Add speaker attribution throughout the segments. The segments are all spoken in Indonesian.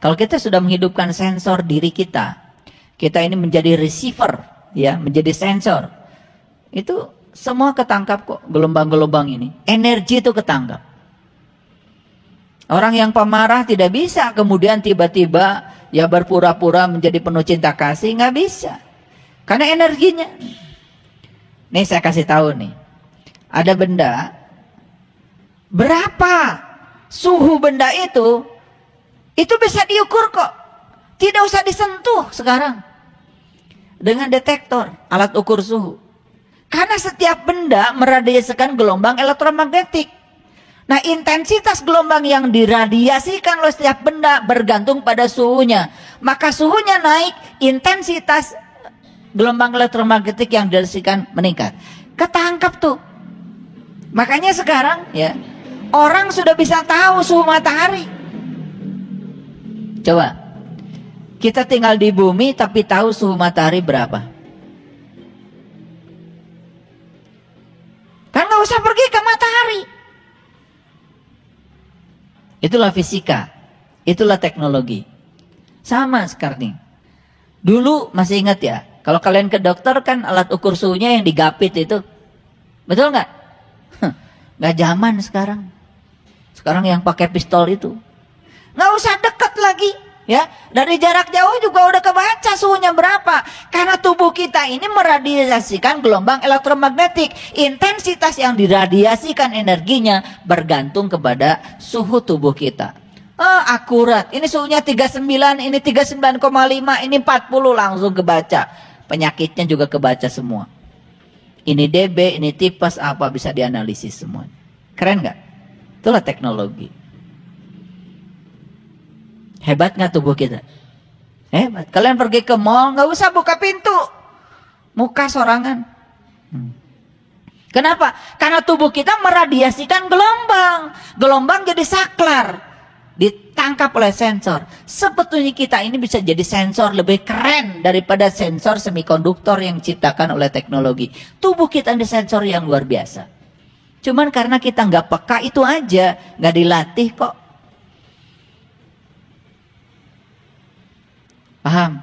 Speaker 1: Kalau kita sudah menghidupkan sensor diri kita ini menjadi receiver, ya, menjadi sensor. Itu semua ketangkap kok, gelombang-gelombang ini. Energi itu ketangkap. Orang yang pemarah tidak bisa kemudian tiba-tiba ya berpura-pura menjadi penuh cinta kasih, nggak bisa. Karena energinya. Nih saya kasih tahu nih. Ada benda, berapa suhu benda itu bisa diukur kok. Tidak usah disentuh sekarang. Dengan detektor, alat ukur suhu. Karena setiap benda meradiasikan gelombang elektromagnetik. Nah, intensitas gelombang yang diradiasikan oleh setiap benda bergantung pada suhunya. Maka suhunya naik, intensitas gelombang elektromagnetik yang diradiasikan meningkat. Ketangkap tuh. Makanya sekarang ya, orang sudah bisa tahu suhu matahari. Coba, kita tinggal di bumi tapi tahu suhu matahari berapa? Kan nggak usah pergi ke matahari. Itulah fisika, itulah teknologi. Sama sekarang. Dulu masih ingat ya, kalau kalian ke dokter kan alat ukur suhunya yang digapit itu, betul nggak? Nggak zaman sekarang. Sekarang yang pakai pistol itu, nggak usah deket lagi, ya. Dari jarak jauh juga udah kebaca suhunya berapa. Karena tubuh kita ini meradiasikan gelombang elektromagnetik. Intensitas yang diradiasikan energinya bergantung kepada suhu tubuh kita. Oh, akurat. Ini suhunya 39, ini 39,5, ini 40, langsung kebaca. Penyakitnya juga kebaca semua. Ini DB, ini tipes apa, bisa dianalisis semua. Keren nggak? Itulah teknologi. Hebat nggak tubuh kita? Hebat. Kalian pergi ke mall, nggak usah buka pintu, muka sorangan. Kenapa? Karena tubuh kita meradiasikan gelombang. Gelombang jadi saklar, ditangkap oleh sensor. Sebetulnya kita ini bisa jadi sensor lebih keren daripada sensor semikonduktor yang diciptakan oleh teknologi. Tubuh kita ini sensor yang luar biasa. Cuman karena kita nggak peka itu aja, nggak dilatih kok. Paham?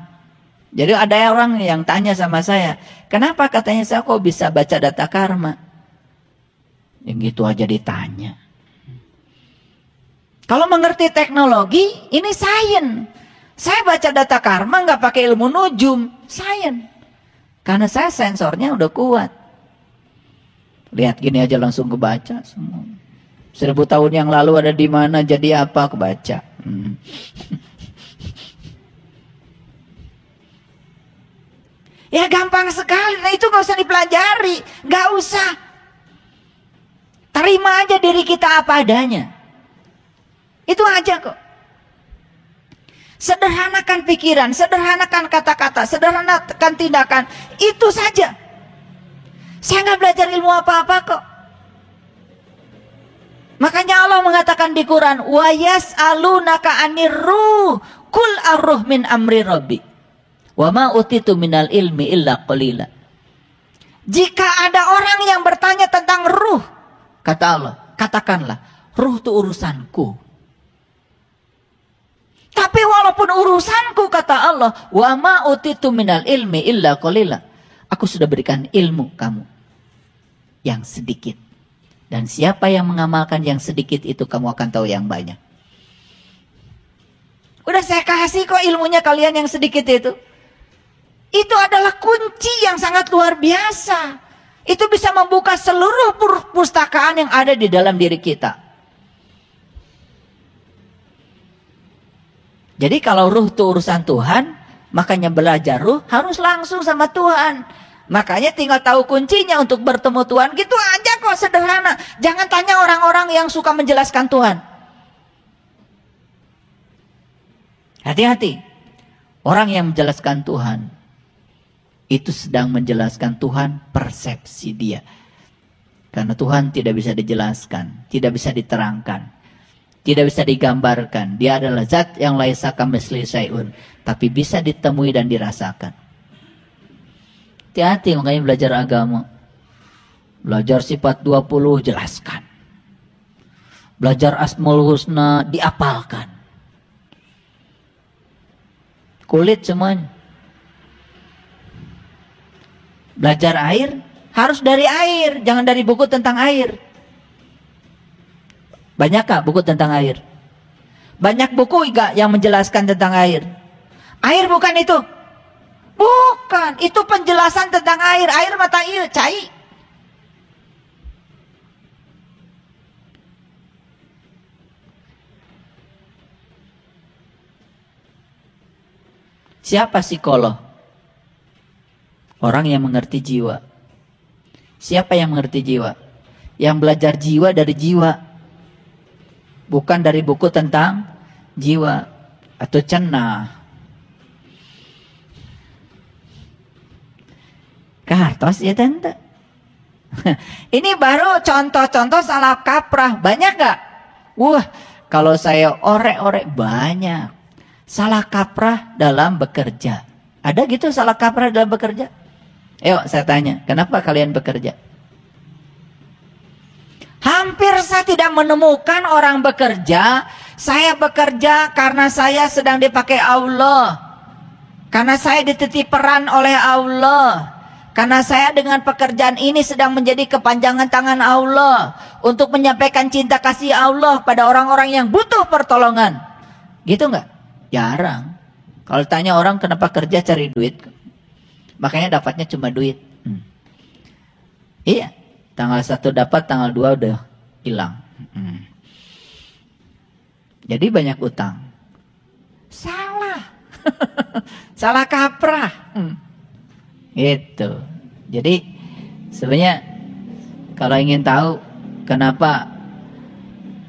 Speaker 1: Jadi ada orang yang tanya sama saya, kenapa katanya saya kok bisa baca data karma? Yang gitu aja ditanya. Kalau mengerti teknologi, ini sains. Saya baca data karma nggak pakai ilmu nujum, sains. Karena saya sensornya udah kuat. Lihat gini aja langsung kebaca semua. 1000 tahun yang lalu ada di mana, jadi apa, kebaca. Ya gampang sekali. Nah itu gak usah dipelajari, gak usah. Terima aja diri kita apa adanya. Itu aja kok. Sederhanakan pikiran, sederhanakan kata-kata, sederhanakan tindakan. Itu saja. Saya gak belajar ilmu apa-apa kok. Makanya Allah mengatakan di Quran, wa yas'alunaka 'anir ruh, qul ar-ruh min amri rabbi. Wa ma utitu minal ilmi illa qalila. Jika ada orang yang bertanya tentang ruh, kata Allah, katakanlah, ruh itu urusanku. Tapi walaupun urusanku, kata Allah, wa ma utitu minal ilmi illa qalila. Aku sudah berikan ilmu kamu yang sedikit. Dan siapa yang mengamalkan yang sedikit itu, kamu akan tahu yang banyak. Udah saya kasih kok ilmunya kalian yang sedikit itu. Itu adalah kunci yang sangat luar biasa. Itu bisa membuka seluruh perpustakaan yang ada di dalam diri kita. Jadi kalau ruh itu urusan Tuhan, makanya belajar ruh harus langsung sama Tuhan. Makanya tinggal tahu kuncinya untuk bertemu Tuhan. Gitu aja kok, sederhana. Jangan tanya orang-orang yang suka menjelaskan Tuhan. Hati-hati. Orang yang menjelaskan Tuhan itu sedang menjelaskan Tuhan persepsi dia. Karena Tuhan tidak bisa dijelaskan, tidak bisa diterangkan, tidak bisa digambarkan. Dia adalah zat yang laisa kamitslihi syai'un, tapi bisa ditemui dan dirasakan. Hati-hati makanya belajar agama. Belajar sifat 20 jelaskan. Belajar Asmaul Husna diapalkan. kulit semuanya. Belajar air harus dari air, jangan dari buku tentang air. Banyakkah buku tentang air? Banyak buku enggak yang menjelaskan tentang air? Air bukan itu. Bukan, itu penjelasan tentang air. Air mata ieu cai. Siapa psikolog? Orang yang mengerti jiwa. Siapa yang mengerti jiwa? Yang belajar jiwa dari jiwa. Bukan dari buku tentang jiwa. Atau cenah. Kartos ya tante. Ini baru contoh-contoh salah kaprah. Banyak gak? Wah, kalau saya orek-orek banyak. Salah kaprah dalam bekerja. Ada gitu salah kaprah dalam bekerja? Ayo saya tanya, kenapa kalian bekerja? Hampir saya tidak menemukan orang bekerja. Saya bekerja karena saya sedang dipakai Allah. Karena saya dititip peran oleh Allah. Karena saya dengan pekerjaan ini sedang menjadi kepanjangan tangan Allah. Untuk menyampaikan cinta kasih Allah pada orang-orang yang butuh pertolongan. Gitu nggak? Jarang. Kalau tanya orang kenapa kerja cari duit. Makanya dapatnya cuma duit. Iya. Tanggal 1 dapat, tanggal 2 udah hilang. Jadi banyak utang. Salah. Salah kaprah. Gitu. Jadi sebenarnya kalau ingin tahu kenapa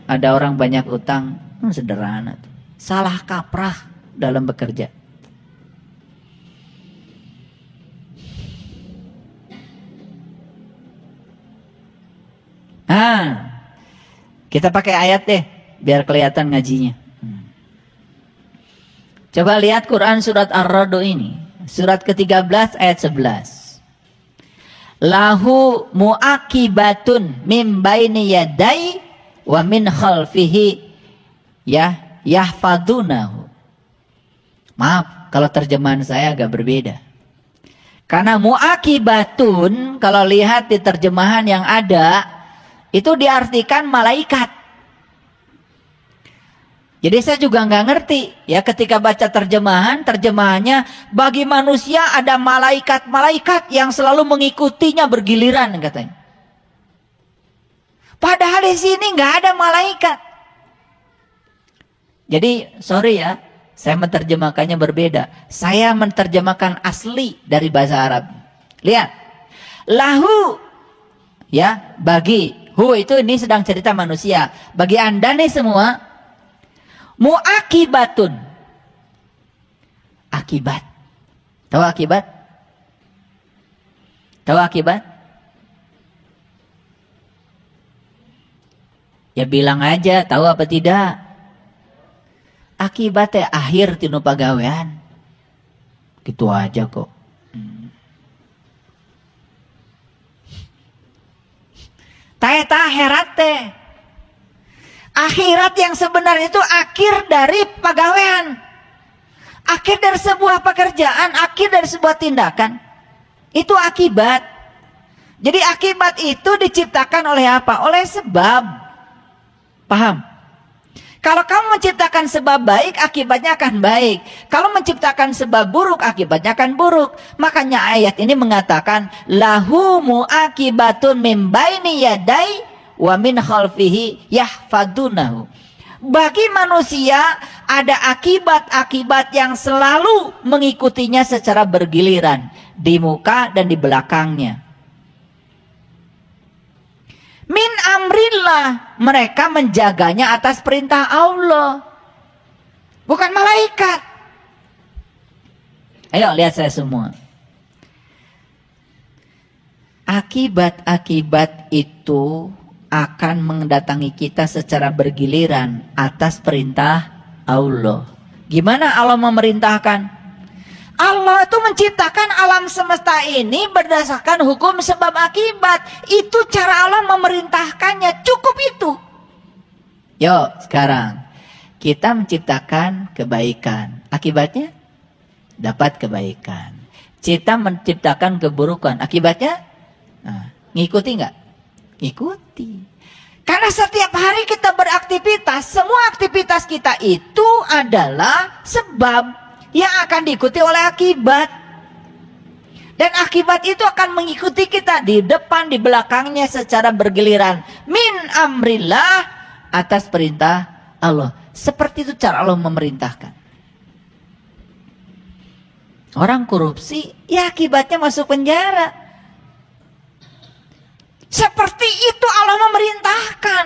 Speaker 1: ada orang banyak utang, sederhana. Salah kaprah dalam bekerja. Kita pakai ayat deh, biar kelihatan ngajinya. Coba lihat Quran surat Ar-Ra'd ini. Surat ke-13 ayat 11. Lahu muaqibatun min baini yadai wa min khalfihi yahfadunahu. Maaf kalau terjemahan saya agak berbeda. Karena muaqibatun kalau lihat di terjemahan yang ada itu diartikan malaikat. Jadi saya juga nggak ngerti ya ketika baca terjemahannya bagi manusia ada malaikat-malaikat yang selalu mengikutinya bergiliran katanya. Padahal di sini nggak ada malaikat. Jadi sorry ya, saya menerjemahkannya berbeda. Saya menerjemahkan asli dari bahasa Arab. Lihat, lahu ya bagi hu itu ini sedang cerita manusia. Bagi anda nih semua. Muakibatun. Akibat. Tahu akibat? Tahu akibat? Ya bilang aja, tahu apa tidak? Akibatnya akhir tinu pagawean. Gitu aja kok. Taeta herat teh. Akhirat yang sebenarnya itu akhir dari pegawaian. Akhir dari sebuah pekerjaan, akhir dari sebuah tindakan. Itu akibat. Jadi akibat itu diciptakan oleh apa? Oleh sebab. Paham? Kalau kamu menciptakan sebab baik, akibatnya akan baik. Kalau menciptakan sebab buruk, akibatnya akan buruk. Makanya ayat ini mengatakan lahu muaqibatun min baini yadai wa min khalfihi yahfadunahu. Bagi manusia ada akibat-akibat yang selalu mengikutinya secara bergiliran di muka dan di belakangnya. Min amrillah, mereka menjaganya atas perintah Allah, bukan malaikat. Ayo lihat saya semua. Akibat-akibat itu akan mendatangi kita secara bergiliran atas perintah Allah. Gimana Allah memerintahkan? Allah itu menciptakan alam semesta ini berdasarkan hukum sebab akibat. Itu cara Allah memerintahkannya. Cukup itu. Yuk sekarang kita menciptakan kebaikan. Akibatnya dapat kebaikan. Cipta menciptakan keburukan. Akibatnya, ngikuti nggak? Ngikuti. Karena setiap hari kita beraktivitas, semua aktivitas kita itu adalah sebab yang akan diikuti oleh akibat. Dan akibat itu akan mengikuti kita di depan, di belakangnya secara bergiliran. Min amrillah, atas perintah Allah. Seperti itu cara Allah memerintahkan. Orang korupsi, ya akibatnya masuk penjara. Seperti itu Allah memerintahkan.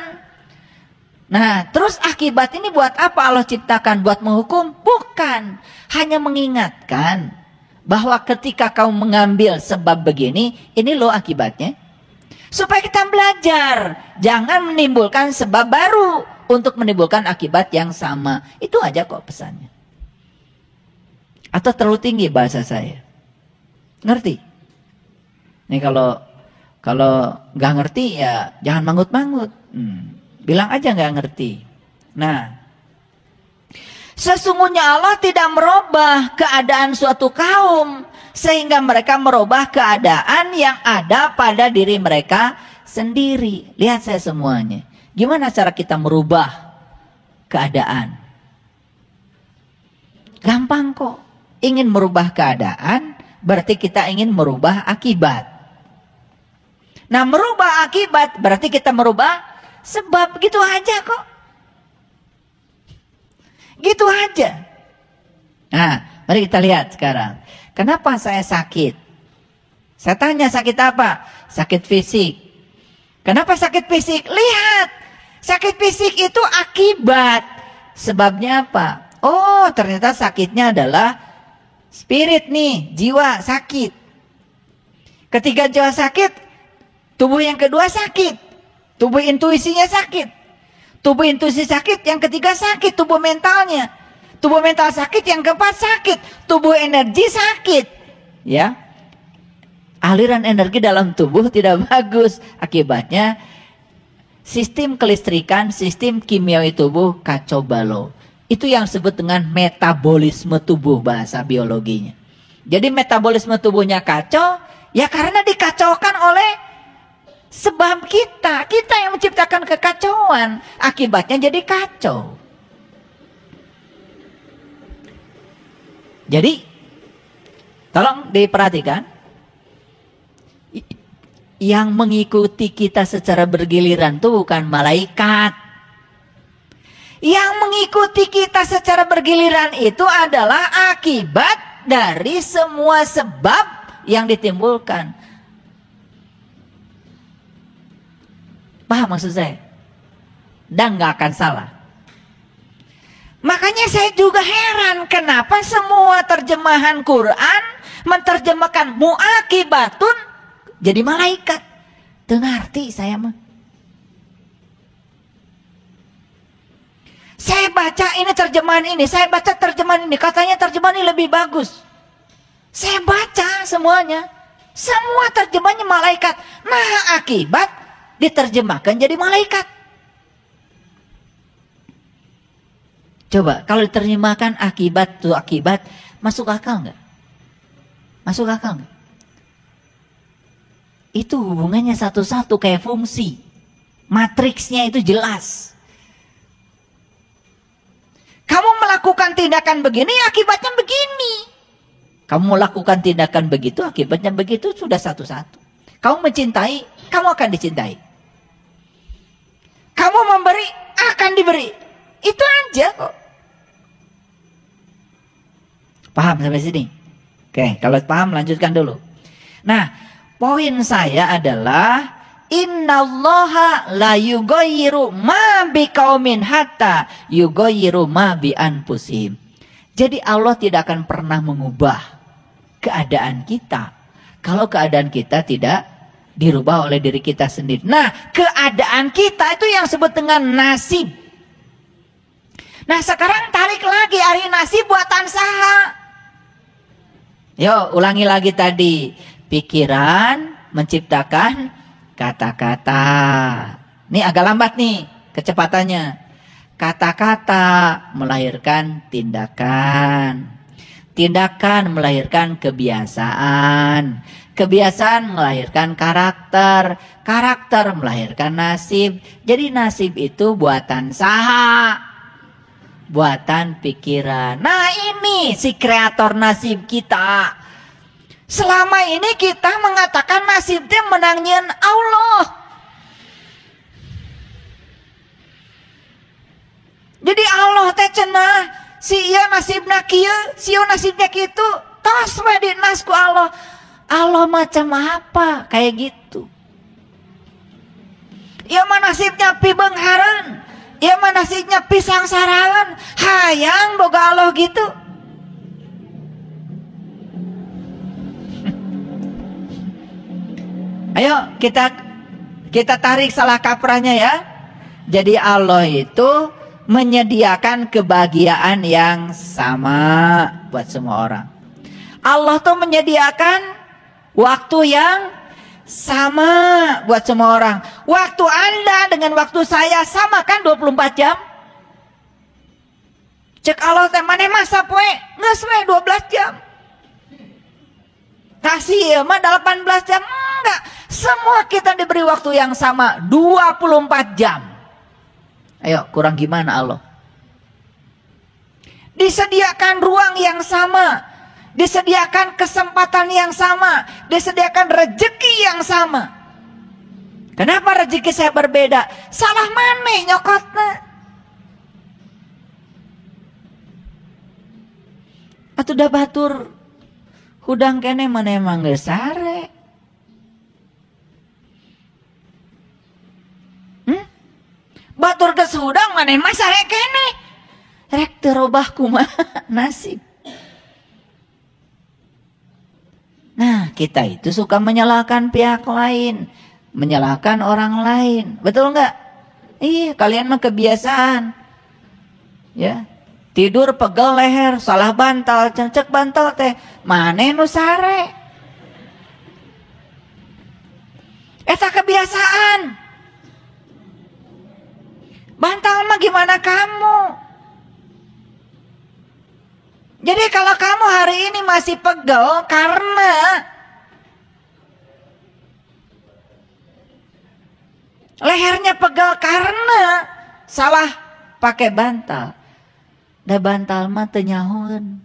Speaker 1: Nah, terus akibat ini buat apa Allah ciptakan? Buat menghukum? Bukan. Hanya mengingatkan bahwa ketika kau mengambil sebab begini, ini loh akibatnya. Supaya kita belajar. Jangan menimbulkan sebab baru untuk menimbulkan akibat yang sama. Itu aja kok pesannya. Atau terlalu tinggi bahasa saya? Ngerti? Nih kalau nggak ngerti ya jangan manggut-manggut. Bilang aja nggak ngerti. Nah, sesungguhnya Allah tidak merubah keadaan suatu kaum sehingga mereka merubah keadaan yang ada pada diri mereka sendiri. Lihat saya semuanya. Gimana cara kita merubah keadaan? Gampang kok. Ingin merubah keadaan berarti kita ingin merubah akibat. Nah, merubah akibat berarti kita merubah sebab. Gitu aja kok. Gitu aja. Nah, mari kita lihat sekarang. Kenapa saya sakit? Saya tanya sakit apa? Sakit fisik. Kenapa sakit fisik? Lihat. Sakit fisik itu akibat. Sebabnya apa? Oh, ternyata sakitnya adalah spirit nih, jiwa sakit. Ketika jiwa sakit, tubuh yang kedua sakit. Tubuh intuisinya sakit. Tubuh intuisi sakit, yang ketiga sakit. Tubuh mentalnya. Tubuh mental sakit, yang keempat sakit. Tubuh energi sakit. Ya. Aliran energi dalam tubuh tidak bagus. Akibatnya, sistem kelistrikan, sistem kimiawi tubuh kacau balau. Itu yang disebut dengan metabolisme tubuh bahasa biologinya. Jadi metabolisme tubuhnya kacau, ya karena dikacaukan oleh sebab kita. Kita yang menciptakan kekacauan. Akibatnya jadi kacau. Jadi, tolong diperhatikan. Yang mengikuti kita secara bergiliran itu bukan malaikat. Yang mengikuti kita secara bergiliran itu adalah akibat dari semua sebab yang ditimbulkan. Paham maksud saya? Dan gak akan salah. Makanya saya juga heran kenapa semua terjemahan Quran menerjemahkan muakibatun jadi malaikat. Tuh ngerti saya mah. Saya baca ini terjemahan ini, saya baca terjemahan ini, katanya terjemahan ini lebih bagus. Saya baca semuanya. Semua terjemahannya malaikat. Nah, akibat diterjemahkan jadi malaikat. Coba, kalau diterjemahkan akibat tuh akibat, masuk akal nggak? Masuk akal nggak? Itu hubungannya satu-satu kayak fungsi. Matriksnya itu jelas. Kamu melakukan tindakan begini, akibatnya begini. Kamu melakukan tindakan begitu, akibatnya begitu, sudah satu-satu. Kamu mencintai, kamu akan dicintai. Kamu memberi, akan diberi. Itu aja kok. Paham sampai sini? Oke, kalau paham lanjutkan dulu. Nah, poin saya adalah innallaha la yughayyiru ma biqaumin hatta yughayyiru ma bi anfusihim. Jadi Allah tidak akan pernah mengubah keadaan kita kalau keadaan kita tidak dirubah oleh diri kita sendiri. Nah, keadaan kita itu yang disebut dengan nasib. Nah, sekarang tarik lagi ari nasib buatan saha? Yuk, ulangi lagi tadi. Pikiran menciptakan kata-kata. Ini agak lambat nih kecepatannya. Kata-kata melahirkan tindakan. Tindakan melahirkan kebiasaan. Kebiasaan melahirkan karakter. Karakter melahirkan nasib. Jadi nasib itu buatan saha? Buatan pikiran. Nah ini si kreator nasib kita. Selama ini kita mengatakan nasibnya menangin Allah. Jadi Allah teh cenah si ieu nasibna kieu, si ieu nasibnya kitu, tos we dinas ku Allah. Allah macam apa? Kayak gitu. Ieu mah nasibnya pi beunghareun, ieu mah nasibnya pi sangsaraeun. Hayang boga Allah gitu. Ayo kita tarik salah kaprahnya ya. Jadi Allah itu menyediakan kebahagiaan yang sama buat semua orang. Allah tuh menyediakan waktu yang sama buat semua orang. Waktu Anda dengan waktu saya sama kan 24 jam? Cek Allah teh maneh masa poe geus we 12 jam. Kasih mah 18 jam enggak. Semua kita diberi waktu yang sama 24 jam. Ayo, kurang gimana Allah? Disediakan ruang yang sama, disediakan kesempatan yang sama, disediakan rezeki yang sama. Kenapa rezeki saya berbeda? Salah maneh nyokotna. Atuh da batur hudang kene maneh emang geus sare. Batur geus hudang maneh mah sare kene. Rek teu robah kumaha nasib. Nah, kita itu suka menyalahkan pihak lain, menyalahkan orang lain. Betul enggak? Iya, kalian mah kebiasaan. Ya. Tidur pegel leher, salah bantal, cek bantal teh maneh nu sare. Eta kebiasaan. Bantal mah gimana kamu? Jadi kalau kamu hari ini masih pegel karena lehernya pegel karena salah pakai bantal. Da bantal mah teu nyahoeun.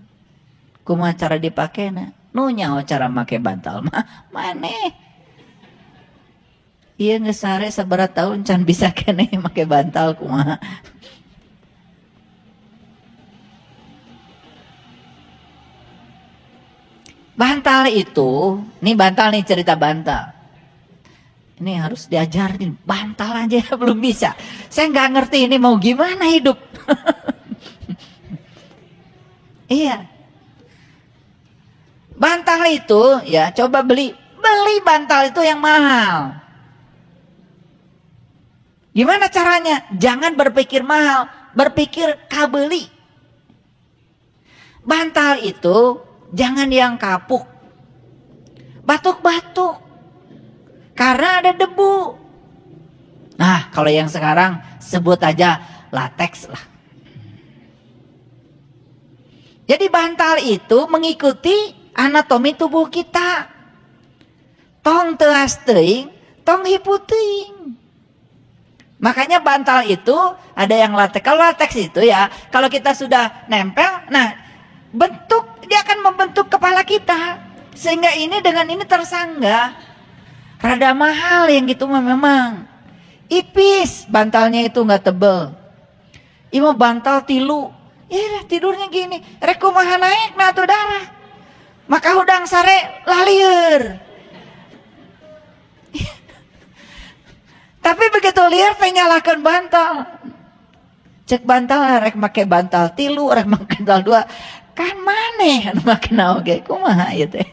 Speaker 1: Kumaha cara dipakena? Nu nyaho cara make bantal mah maneh. Iya geus sare sabaraha tahun can bisa keneh make bantal kumaha. Bantal itu, nih bantal nih cerita bantal. Ini harus diajarin bantal aja belum bisa. Saya nggak ngerti ini mau gimana hidup. Iya. Bantal itu ya coba beli bantal itu yang mahal. Gimana caranya? Jangan berpikir mahal, berpikir kabeli. Bantal itu jangan yang kapuk, batuk-batuk, karena ada debu. Nah, kalau yang sekarang sebut aja latex lah. Jadi bantal itu mengikuti anatomi tubuh kita. Tong teuas teuing, tong hipu teuing. Makanya bantal itu ada yang latex. Kalau latex itu ya, kalau kita sudah nempel, nah bentuk dia akan membentuk kepala kita sehingga ini dengan ini tersangga. Rada mahal yang gitu mah memang. Ipis bantalnya itu nggak tebel. Ima bantal tilu, ya tidurnya gini. Rek kumaha naik na atuh darah. Maka hudang sare lalieur. Tapi begitu liar penyalahkan bantal. Cek bantal rek make bantal tilu, rek make bantal dua. Kan maneh anu make naoge kumaha ieu teh.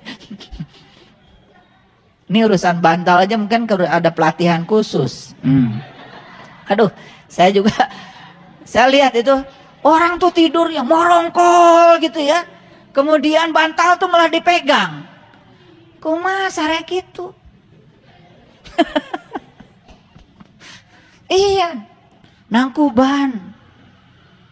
Speaker 1: Ini urusan bantal aja mungkin ada pelatihan khusus. Aduh, saya lihat itu orang tuh tidurnya morongkol gitu ya. Kemudian bantal tuh malah dipegang. Kumaha sare kitu. Iya, nangkuban.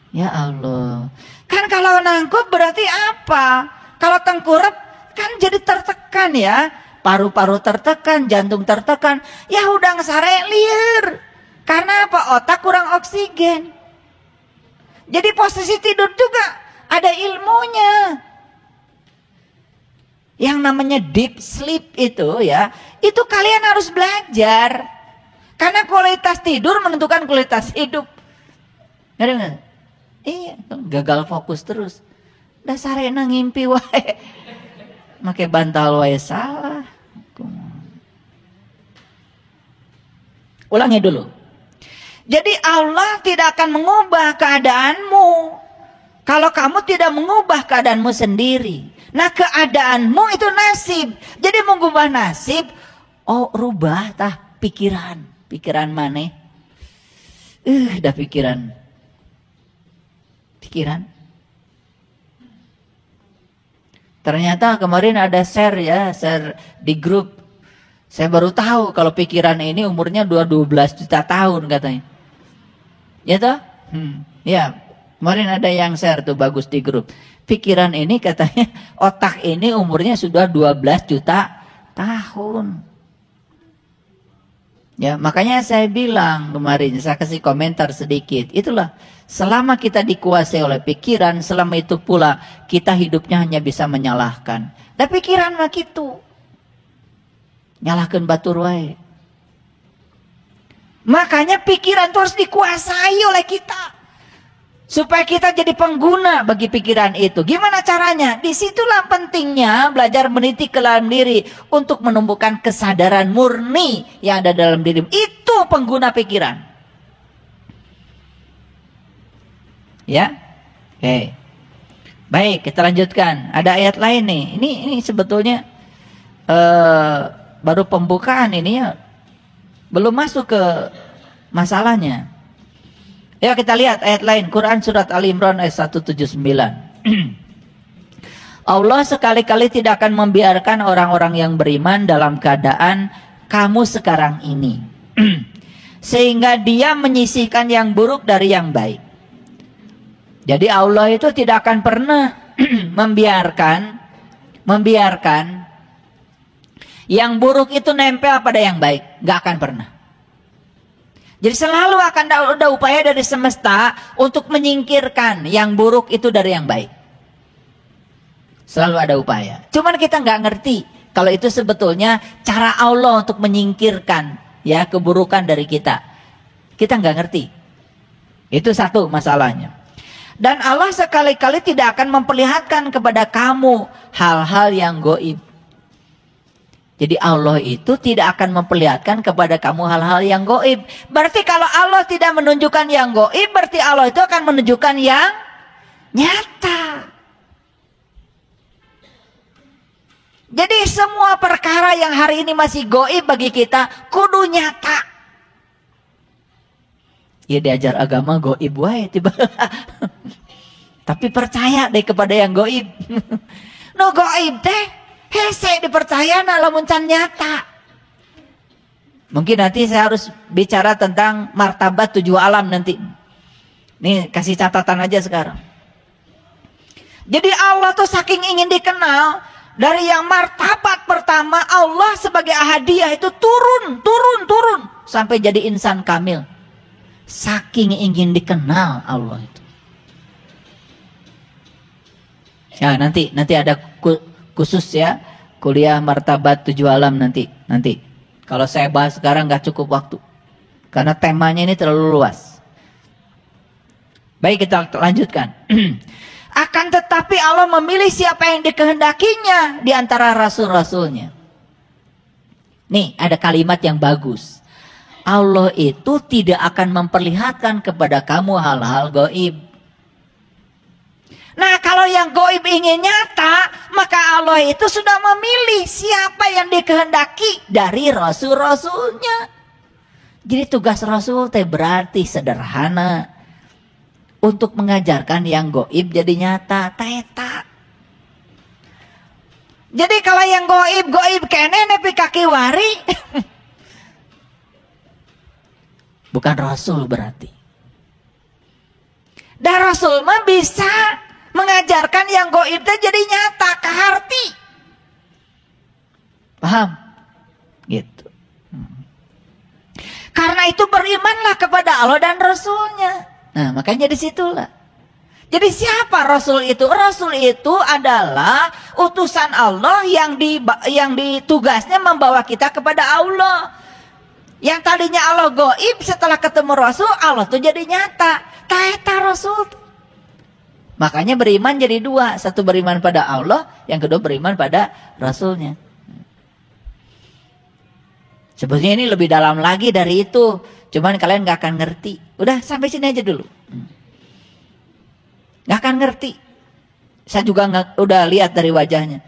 Speaker 1: Ya Allah. Kan kalau nangkub berarti apa? Kalau tengkurap kan jadi tertekan ya. Paru-paru tertekan, jantung tertekan. Ya udah ngesare liur. Karena apa? Otak kurang oksigen. Jadi posisi tidur juga ada ilmunya. Yang namanya deep sleep itu ya, itu kalian harus belajar. Karena kualitas tidur menentukan kualitas hidup. Ngerti nggak? Iya, gagal fokus terus. Dasarnya ngimpi wae. Make bantal wae salah. Ulangi dulu. Jadi Allah tidak akan mengubah keadaanmu kalau kamu tidak mengubah keadaanmu sendiri. Nah, keadaanmu itu nasib. Jadi mengubah nasib, oh rubah tah pikiran. Pikiran mana? Dah pikiran. Pikiran. Ternyata kemarin ada share di grup. Saya baru tahu kalau pikiran ini umurnya 12 juta tahun katanya. Ya toh? Ya, kemarin ada yang share tuh bagus di grup. Pikiran ini katanya otak ini umurnya sudah 12 juta tahun. Ya, makanya saya bilang kemarin, saya kasih komentar sedikit. Itulah, selama kita dikuasai oleh pikiran, selama itu pula kita hidupnya hanya bisa menyalahkan. Dan pikiran mah gitu. Nyalahkan batur wae. Makanya pikiran itu harus dikuasai oleh kita. Supaya kita jadi pengguna bagi pikiran itu. Gimana caranya? Disitulah pentingnya belajar meniti ke dalam diri. Untuk menumbuhkan kesadaran murni yang ada dalam diri. Itu pengguna pikiran. Ya. Oke. Baik, kita lanjutkan. Ada ayat lain nih. Ini sebetulnya baru pembukaan ini ya. Belum masuk ke masalahnya. Ya, kita lihat ayat lain. Quran surat Ali Imran ayat 179. Allah sekali-kali tidak akan membiarkan orang-orang yang beriman dalam keadaan kamu sekarang ini. Sehingga dia menyisihkan yang buruk dari yang baik. Jadi Allah itu tidak akan pernah membiarkan yang buruk itu nempel pada yang baik. Gak akan pernah. Jadi selalu akan ada upaya dari semesta untuk menyingkirkan yang buruk itu dari yang baik. Selalu ada upaya. Cuman kita nggak ngerti kalau itu sebetulnya cara Allah untuk menyingkirkan ya keburukan dari kita. Kita nggak ngerti. Itu satu masalahnya. Dan Allah sekali-kali tidak akan memperlihatkan kepada kamu hal-hal yang gaib. Jadi Allah itu tidak akan memperlihatkan kepada kamu hal-hal yang gaib. Berarti kalau Allah tidak menunjukkan yang gaib, berarti Allah itu akan menunjukkan yang nyata. Jadi semua perkara yang hari ini masih gaib bagi kita, kudu nyata. Ya diajar agama gaib wae tiba. Tapi percaya deh kepada yang gaib. No gaib teh hese dipercaya lamun can nyata. Mungkin nanti saya harus bicara tentang martabat 7 alam nanti. Nih kasih catatan aja sekarang. Jadi Allah tuh saking ingin dikenal, dari yang martabat pertama Allah sebagai ahadiyah itu turun sampai jadi insan kamil. Saking ingin dikenal Allah itu. Ya nanti ada khusus ya kuliah martabat 7 alam nanti. Kalau saya bahas sekarang nggak cukup waktu karena temanya ini terlalu luas. Baik, kita lanjutkan. Akan tetapi Allah memilih siapa yang dikehendakinya di antara rasul-rasulnya. Nih ada kalimat yang bagus. Allah itu tidak akan memperlihatkan kepada kamu hal-hal gaib. Nah kalau yang gaib ingin nyata, maka Allah itu sudah memilih siapa yang dikehendaki dari rasul-rasulnya. Jadi tugas rasul teh berarti sederhana. Untuk mengajarkan yang gaib jadi nyata. Teta. Jadi kalau yang gaib kene nepi kaki wari. Bukan rasul berarti. Dan rasul mah bisa Mengajarkan yang gaib itu jadi nyata, kaharti. Paham? Gitu. Karena itu berimanlah kepada Allah dan Rasulnya. Nah, makanya disitulah. Jadi siapa Rasul itu? Rasul itu adalah utusan Allah yang ditugasnya membawa kita kepada Allah. Yang tadinya Allah gaib, setelah ketemu Rasul, Allah tuh jadi nyata. Taeta Rasul. Makanya beriman jadi dua. Satu beriman pada Allah, yang kedua beriman pada Rasulnya. Sebetulnya ini lebih dalam lagi dari itu. Cuman kalian gak akan ngerti. Udah sampai sini aja dulu. Gak akan ngerti. Saya juga udah lihat dari wajahnya.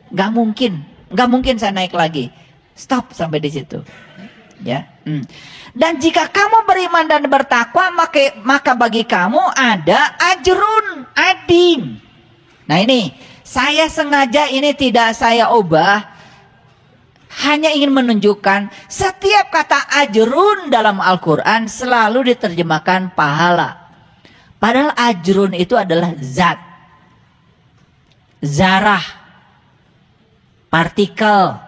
Speaker 1: Gak mungkin saya naik lagi. Stop sampai di situ. Ya. Dan jika kamu beriman dan bertakwa, maka bagi kamu ada ajrun, adin. Nah ini, saya sengaja ini tidak saya ubah. Hanya ingin menunjukkan setiap kata ajrun dalam Al-Quran selalu diterjemahkan pahala. Padahal ajrun itu adalah zat, zarah, partikel.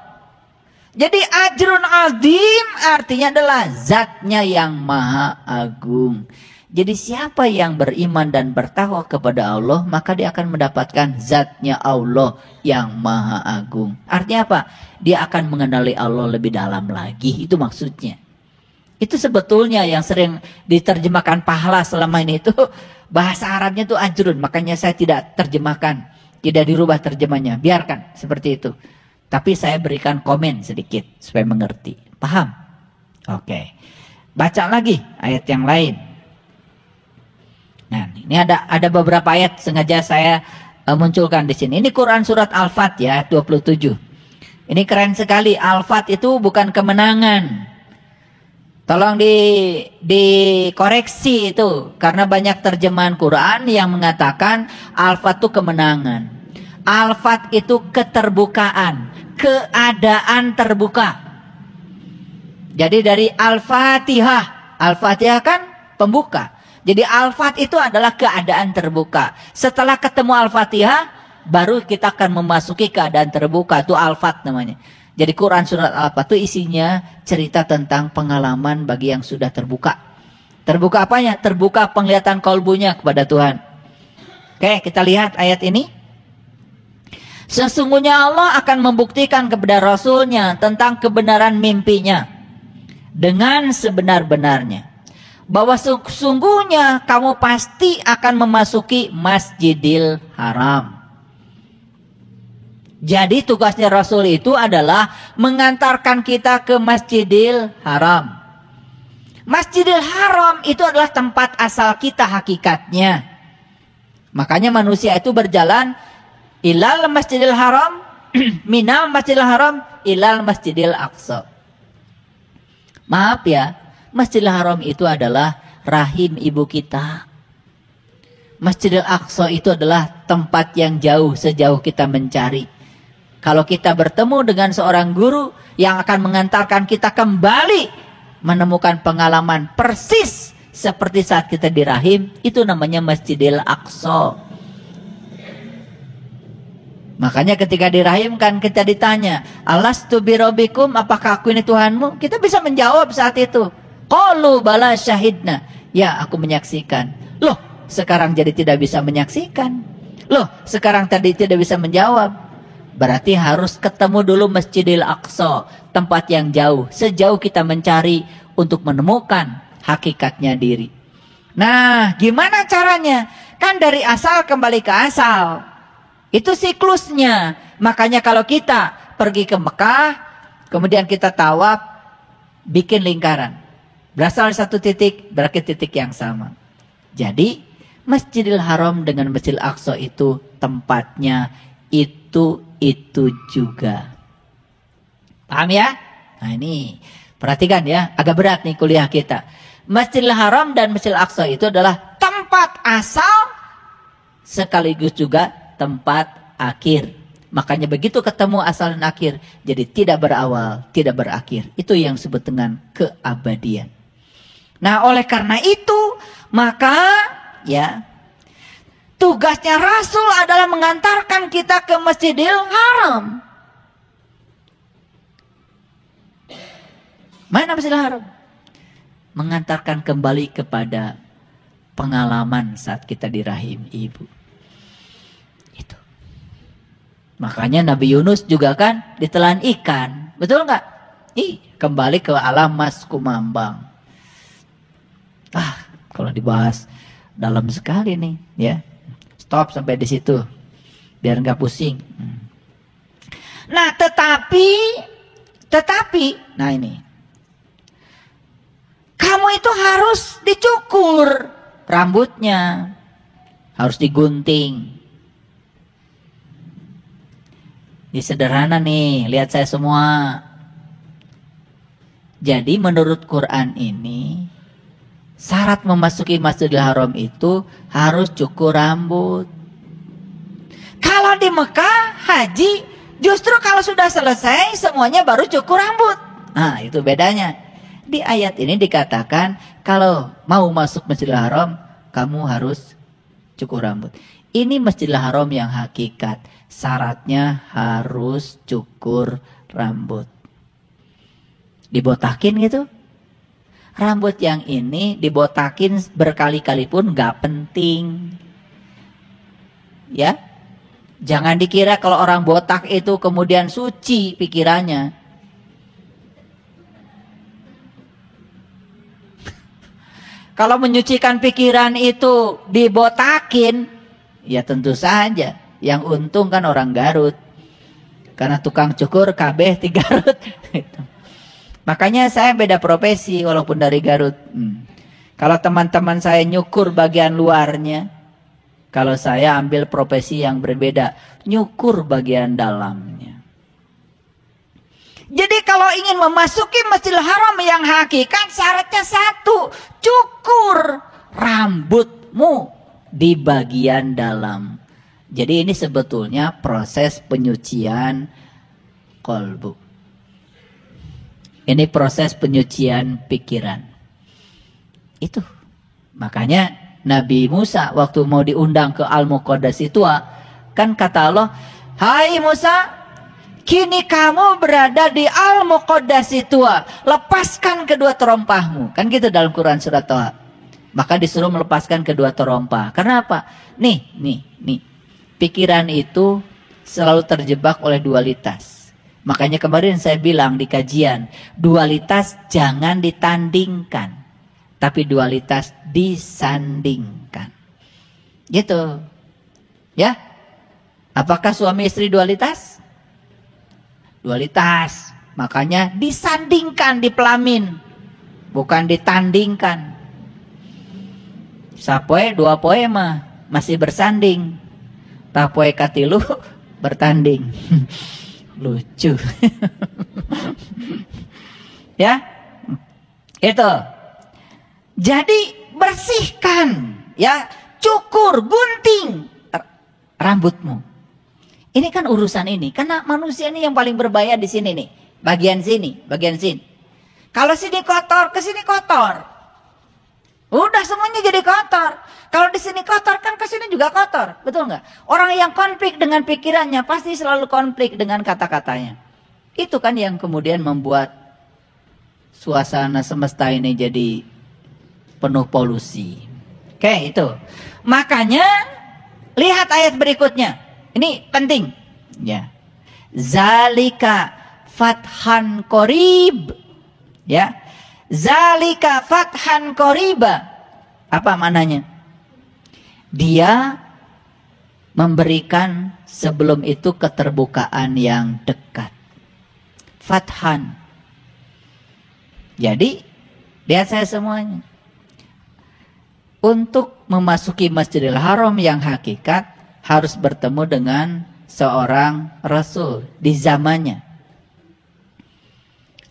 Speaker 1: Jadi ajrun azim artinya adalah zatnya yang maha agung. Jadi siapa yang beriman dan bertakwa kepada Allah, maka dia akan mendapatkan zatnya Allah yang maha agung. Artinya apa? Dia akan mengenali Allah lebih dalam lagi. Itu maksudnya. Itu sebetulnya yang sering diterjemahkan pahala selama ini itu bahasa Arabnya itu ajrun. Makanya saya tidak terjemahkan, tidak dirubah terjemahnya. Biarkan seperti itu. Tapi saya berikan komen sedikit supaya mengerti. Paham? Oke. Baca lagi ayat yang lain. Nah, ini ada beberapa ayat sengaja saya munculkan di sini. Ini Quran surat Al-Fat ya, 27. Ini keren sekali. Al-Fat itu bukan kemenangan. Tolong dikoreksi itu, karena banyak terjemahan Quran yang mengatakan Al-Fat itu kemenangan. Al-Fat itu keterbukaan, keadaan terbuka. Jadi dari Al-Fatihah, Al-Fatihah kan pembuka. Jadi Al-Fat itu adalah keadaan terbuka. Setelah ketemu Al-Fatihah, baru kita akan memasuki keadaan terbuka. Itu Al-Fat namanya. Jadi Quran surat Al-Fat itu isinya cerita tentang pengalaman bagi yang sudah terbuka. Terbuka apanya? Terbuka penglihatan kolbunya kepada Tuhan. Oke, kita lihat ayat ini. Sesungguhnya Allah akan membuktikan kepada Rasulnya tentang kebenaran mimpinya dengan sebenar-benarnya. Bahwa sesungguhnya kamu pasti akan memasuki Masjidil Haram. Jadi tugasnya Rasul itu adalah mengantarkan kita ke Masjidil Haram. Masjidil Haram itu adalah tempat asal kita hakikatnya. Makanya manusia itu berjalan ilal Masjidil Haram, minal Masjidil Haram ilal Masjidil Aqsa. Maaf ya, Masjidil Haram itu adalah rahim ibu kita. Masjidil Aqsa itu adalah tempat yang jauh, sejauh kita mencari. Kalau kita bertemu dengan seorang guru yang akan mengantarkan kita kembali menemukan pengalaman persis seperti saat kita di rahim, itu namanya Masjidil Aqsa. Makanya ketika dirahimkan kita ditanya, Alastu birabbikum, apakah aku ini Tuhanmu? Kita bisa menjawab saat itu. Qalu bala syahidna. Ya, aku menyaksikan. Loh, sekarang jadi tidak bisa menyaksikan. Loh, sekarang tadi tidak bisa menjawab. Berarti harus ketemu dulu Masjidil Aqsa, tempat yang jauh, sejauh kita mencari untuk menemukan hakikatnya diri. Nah, gimana caranya? Kan dari asal kembali ke asal. Itu siklusnya. Makanya kalau kita pergi ke Mekah, kemudian kita tawaf, bikin lingkaran. Berasal dari satu titik, berakhir titik yang sama. Jadi, Masjidil Haram dengan Masjidil Aqsa itu tempatnya itu juga. Paham ya? Nah ini, perhatikan ya, agak berat nih kuliah kita. Masjidil Haram dan Masjidil Aqsa itu adalah tempat asal sekaligus juga tempat akhir. Makanya begitu ketemu asal dan akhir, jadi tidak berawal, tidak berakhir. Itu yang disebut dengan keabadian. Nah, oleh karena itu, maka ya Tugasnya Rasul adalah mengantarkan kita ke Masjidil Haram. Mana Masjidil Haram? Mengantarkan kembali kepada pengalaman saat kita di rahim ibu. Itu. Makanya Nabi Yunus juga kan ditelan ikan. Betul nggak? Kembali ke alam mas kumambang. Kalau dibahas dalam sekali nih, ya. Stop sampai di situ, biar nggak pusing. Nah, tetapi, nah ini, kamu itu harus dicukur rambutnya, harus digunting. Ini sederhana nih, lihat saya semua. Jadi menurut Quran ini, syarat memasuki Masjidil Haram itu harus cukur rambut. Kalau di Mekah haji, justru kalau sudah selesai semuanya baru cukur rambut. Nah, itu bedanya. Di ayat ini dikatakan kalau mau masuk Masjidil Haram, kamu harus cukur rambut. Ini Masjidil Haram yang hakikat. Syaratnya harus cukur rambut. Dibotakin gitu. Rambut yang ini dibotakin berkali-kali pun gak penting. Ya. Jangan dikira kalau orang botak itu kemudian suci pikirannya. Kalau menyucikan pikiran itu dibotakin, ya tentu saja. Yang untung kan orang Garut. Karena tukang cukur kabeh di Garut. Makanya saya beda profesi walaupun dari Garut. Kalau teman-teman saya nyukur bagian luarnya, kalau saya ambil profesi yang berbeda, nyukur bagian dalamnya. Jadi kalau ingin memasuki Masjidil Haram yang hakikat, syaratnya satu, cukur rambutmu di bagian dalam. Jadi ini sebetulnya proses penyucian kolbu. Ini proses penyucian pikiran. Itu. Makanya Nabi Musa waktu mau diundang ke Al-Muqaddas itu, kan kata Allah, "Hai Musa, kini kamu berada di Al-Muqaddas itu, lepaskan kedua terompahmu." Kan gitu dalam Quran surat Toha. Maka disuruh melepaskan kedua terompah. Karena apa? Nih. Pikiran itu selalu terjebak oleh dualitas. Makanya kemarin saya bilang di kajian, dualitas jangan ditandingkan, tapi dualitas disandingkan. Gitu. Ya? Apakah suami istri dualitas? Dualitas. Makanya disandingkan di pelamin, bukan ditandingkan. Sapoe dua poe mah masih bersanding. Tapoe katilu bertanding. Lucu. Ya. Itu. Jadi bersihkan, ya, cukur, gunting rambutmu. Ini kan urusan ini, karena manusia ini yang paling berbahaya di sini nih. Bagian sini. Kalau sini kotor, ke sini kotor. Udah semuanya jadi kotor. Kalau di sini kotor kan ke sini juga kotor, betul nggak? Orang yang konflik dengan pikirannya pasti selalu konflik dengan kata-katanya. Itu kan yang kemudian membuat suasana semesta ini jadi penuh polusi. Oke, itu. Makanya lihat ayat berikutnya. Ini penting. Ya. Zalika fathan qorib. Ya. Zalika fathan qoriba. Apa maknanya? Dia memberikan sebelum itu keterbukaan yang dekat. Fathan. Jadi, lihat saya semuanya. Untuk memasuki Masjidil Haram yang hakikat, harus bertemu dengan seorang Rasul di zamannya.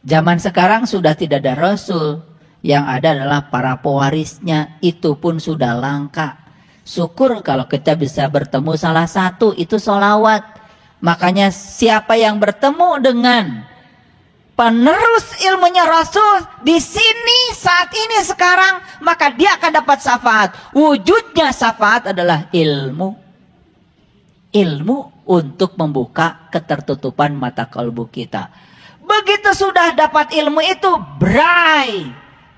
Speaker 1: Zaman sekarang sudah tidak ada Rasul. Yang ada adalah para pewarisnya. Itu pun sudah langka. Syukur kalau kita bisa bertemu salah satu, itu sholawat. Makanya siapa yang bertemu dengan penerus ilmunya Rasul di sini saat ini sekarang, maka dia akan dapat syafaat. Wujudnya syafaat adalah ilmu. Ilmu untuk membuka ketertutupan mata kalbu kita. Begitu sudah dapat ilmu itu, brai,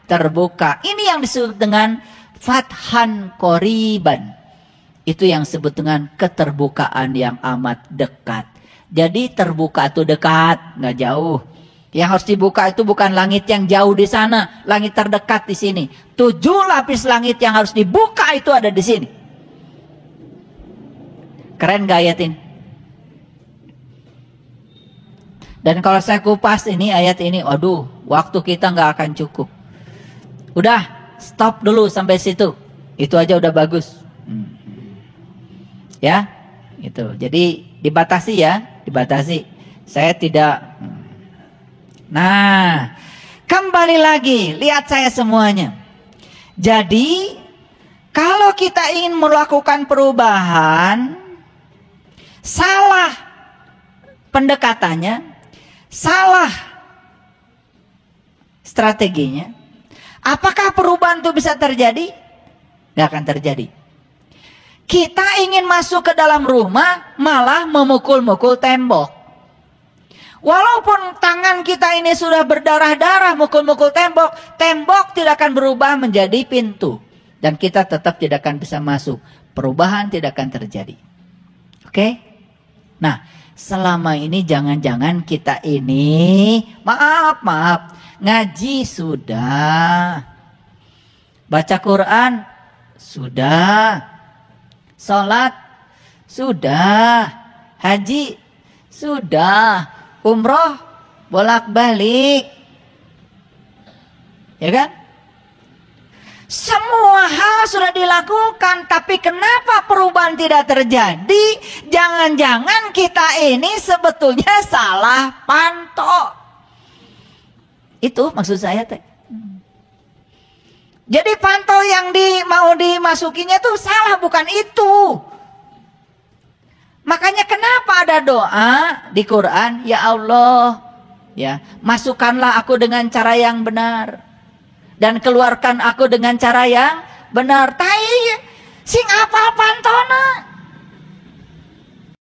Speaker 1: terbuka. Ini yang disebut dengan fathan qoriban. Itu yang disebut dengan keterbukaan yang amat dekat. Jadi terbuka itu dekat, nggak jauh. Yang harus dibuka itu bukan langit yang jauh di sana, langit terdekat di sini. 7 lapis langit yang harus dibuka itu ada di sini. Keren gak ayat ini? Dan kalau saya kupas ini ayat ini, aduh, waktu kita nggak akan cukup. Udah, stop dulu sampai situ. Itu aja udah bagus. Ya, itu. Jadi dibatasi ya, dibatasi. Saya tidak. Nah, kembali lagi, lihat saya semuanya. Jadi, kalau kita ingin melakukan perubahan, salah pendekatannya, salah strateginya, apakah perubahan itu bisa terjadi? Gak akan terjadi. Kita ingin masuk ke dalam rumah, malah memukul-mukul tembok. Walaupun tangan kita ini sudah berdarah-darah mukul-mukul tembok, tembok tidak akan berubah menjadi pintu. Dan kita tetap tidak akan bisa masuk. Perubahan tidak akan terjadi. Oke? Nah, selama ini jangan-jangan kita ini, maaf, ngaji sudah. Baca Quran sudah. Sholat sudah. Haji sudah. Umroh bolak-balik, ya kan? Semua hal sudah dilakukan, tapi kenapa perubahan tidak terjadi? Jangan-jangan kita ini sebetulnya salah pantok. Itu maksud saya teh. Jadi pantau yang mau dimasukinya itu salah, bukan itu. Makanya kenapa ada doa di Quran, ya Allah, ya, masukkanlah aku dengan cara yang benar dan keluarkan aku dengan cara yang benar. Tai sing apal pantona.